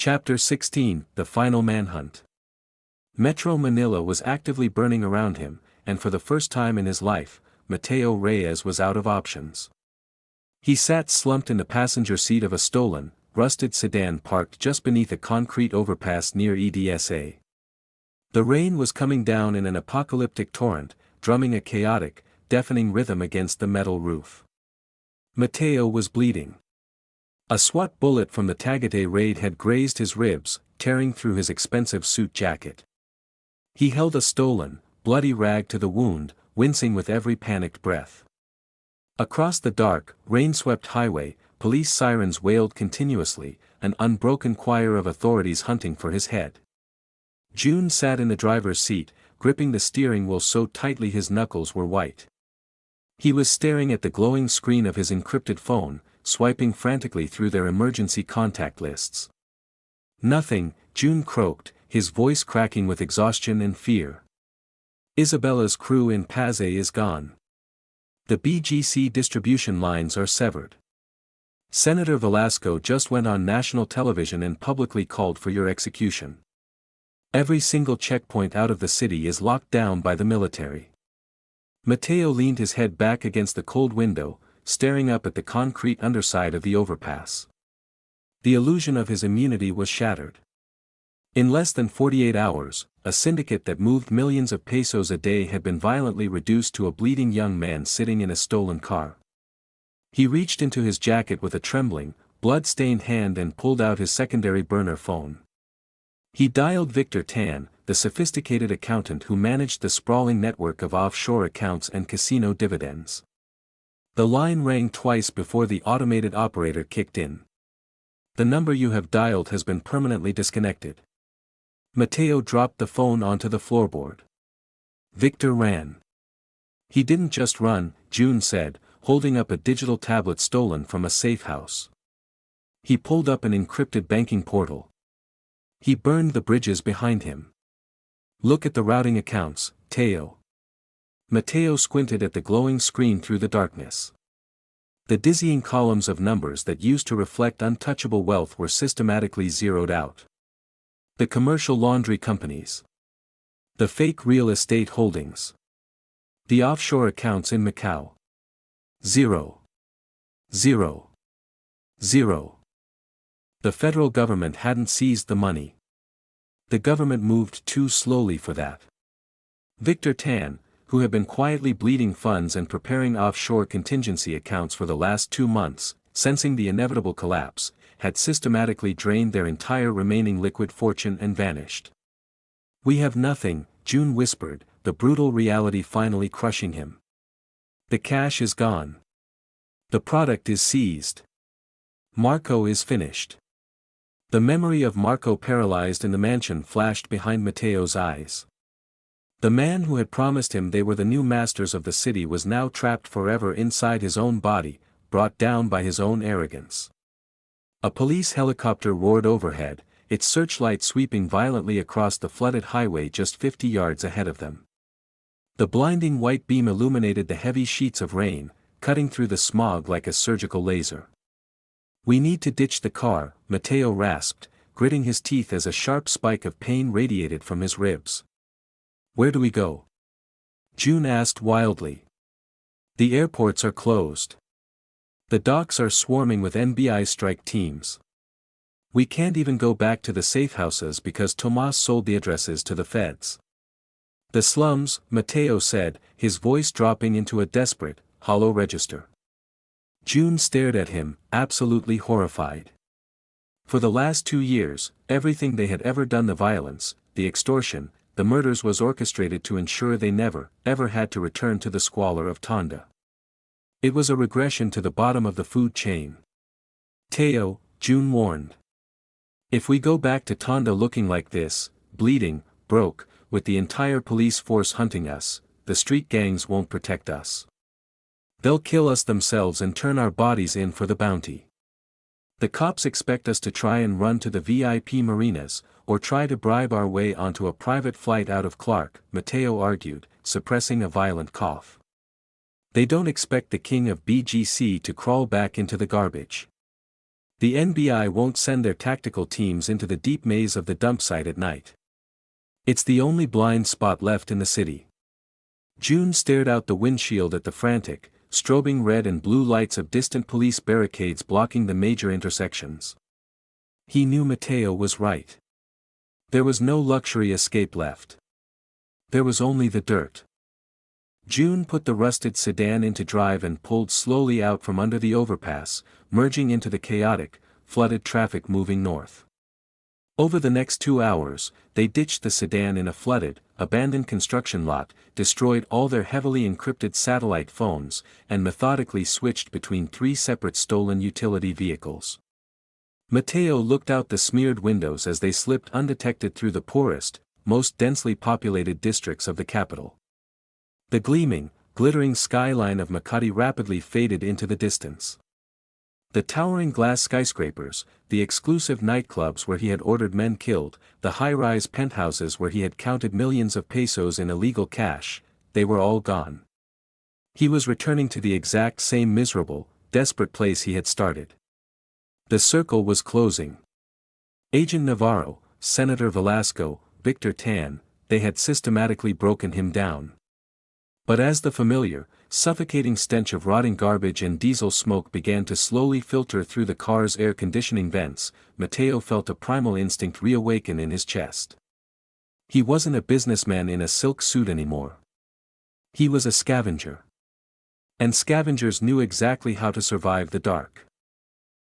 Chapter 16, The Final Manhunt. Metro Manila was actively burning around him, and for the first time in his life, Mateo Reyes was out of options. He sat slumped in the passenger seat of a stolen, rusted sedan parked just beneath a concrete overpass near EDSA. The rain was coming down in an apocalyptic torrent, drumming a chaotic, deafening rhythm against the metal roof. Mateo was bleeding. A SWAT bullet from the Tagaytay raid had grazed his ribs, tearing through his expensive suit jacket. He held a stolen, bloody rag to the wound, wincing with every panicked breath. Across the dark, rain-swept highway, police sirens wailed continuously, an unbroken choir of authorities hunting for his head. Jun sat in the driver's seat, gripping the steering wheel so tightly his knuckles were white. He was staring at the glowing screen of his encrypted phone, swiping frantically through their emergency contact lists. Nothing, Jun croaked, his voice cracking with exhaustion and fear. Isabella's crew in Pasay is gone. The BGC distribution lines are severed. Senator Velasco just went on national television and publicly called for your execution. Every single checkpoint out of the city is locked down by the military. Mateo leaned his head back against the cold window, staring up at the concrete underside of the overpass. The illusion of his immunity was shattered. In less than 48 hours, a syndicate that moved millions of pesos a day had been violently reduced to a bleeding young man sitting in a stolen car. He reached into his jacket with a trembling, blood-stained hand and pulled out his secondary burner phone. He dialed Victor Tan, the sophisticated accountant who managed the sprawling network of offshore accounts and casino dividends. The line rang twice before the automated operator kicked in. The number you have dialed has been permanently disconnected. Mateo dropped the phone onto the floorboard. Victor ran. He didn't just run, Jun said, holding up a digital tablet stolen from a safe house. He pulled up an encrypted banking portal. He burned the bridges behind him. Look at the routing accounts, Teo. Mateo squinted at the glowing screen through the darkness. The dizzying columns of numbers that used to reflect untouchable wealth were systematically zeroed out. The commercial laundry companies. The fake real estate holdings. The offshore accounts in Macau. 0. 0. 0. The federal government hadn't seized the money. The government moved too slowly for that. Victor Tan, who had been quietly bleeding funds and preparing offshore contingency accounts for the last 2 months, sensing the inevitable collapse, had systematically drained their entire remaining liquid fortune and vanished. We have nothing, Jun whispered, the brutal reality finally crushing him. The cash is gone. The product is seized. Marco is finished. The memory of Marco paralyzed in the mansion flashed behind Mateo's eyes. The man who had promised him they were the new masters of the city was now trapped forever inside his own body, brought down by his own arrogance. A police helicopter roared overhead, its searchlight sweeping violently across the flooded highway just 50 yards ahead of them. The blinding white beam illuminated the heavy sheets of rain, cutting through the smog like a surgical laser. We need to ditch the car, Mateo rasped, gritting his teeth as a sharp spike of pain radiated from his ribs. Where do we go? Jun asked wildly. The airports are closed. The docks are swarming with NBI strike teams. We can't even go back to the safe houses because Tomas sold the addresses to the feds. The slums, Mateo said, his voice dropping into a desperate, hollow register. Jun stared at him, absolutely horrified. For the last 2 years, everything they had ever done, the violence, the extortion, the murders, was orchestrated to ensure they never, ever had to return to the squalor of Tondo. It was a regression to the bottom of the food chain. Teo, Jun warned. If we go back to Tondo looking like this, bleeding, broke, with the entire police force hunting us, the street gangs won't protect us. They'll kill us themselves and turn our bodies in for the bounty. The cops expect us to try and run to the VIP marinas, or try to bribe our way onto a private flight out of Clark, Mateo argued, suppressing a violent cough. They don't expect the king of BGC to crawl back into the garbage. The NBI won't send their tactical teams into the deep maze of the dump site at night. It's the only blind spot left in the city. Jun stared out the windshield at the frantic, strobing red and blue lights of distant police barricades blocking the major intersections. He knew Mateo was right. There was no luxury escape left. There was only the dirt. Jun put the rusted sedan into drive and pulled slowly out from under the overpass, merging into the chaotic, flooded traffic moving north. Over the next 2 hours, they ditched the sedan in a flooded, abandoned construction lot, destroyed all their heavily encrypted satellite phones, and methodically switched between 3 separate stolen utility vehicles. Mateo looked out the smeared windows as they slipped undetected through the poorest, most densely populated districts of the capital. The gleaming, glittering skyline of Makati rapidly faded into the distance. The towering glass skyscrapers, the exclusive nightclubs where he had ordered men killed, the high-rise penthouses where he had counted millions of pesos in illegal cash, they were all gone. He was returning to the exact same miserable, desperate place he had started. The circle was closing. Agent Navarro, Senator Velasco, Victor Tan, they had systematically broken him down. But as the familiar, suffocating stench of rotting garbage and diesel smoke began to slowly filter through the car's air conditioning vents, Mateo felt a primal instinct reawaken in his chest. He wasn't a businessman in a silk suit anymore. He was a scavenger. And scavengers knew exactly how to survive the dark.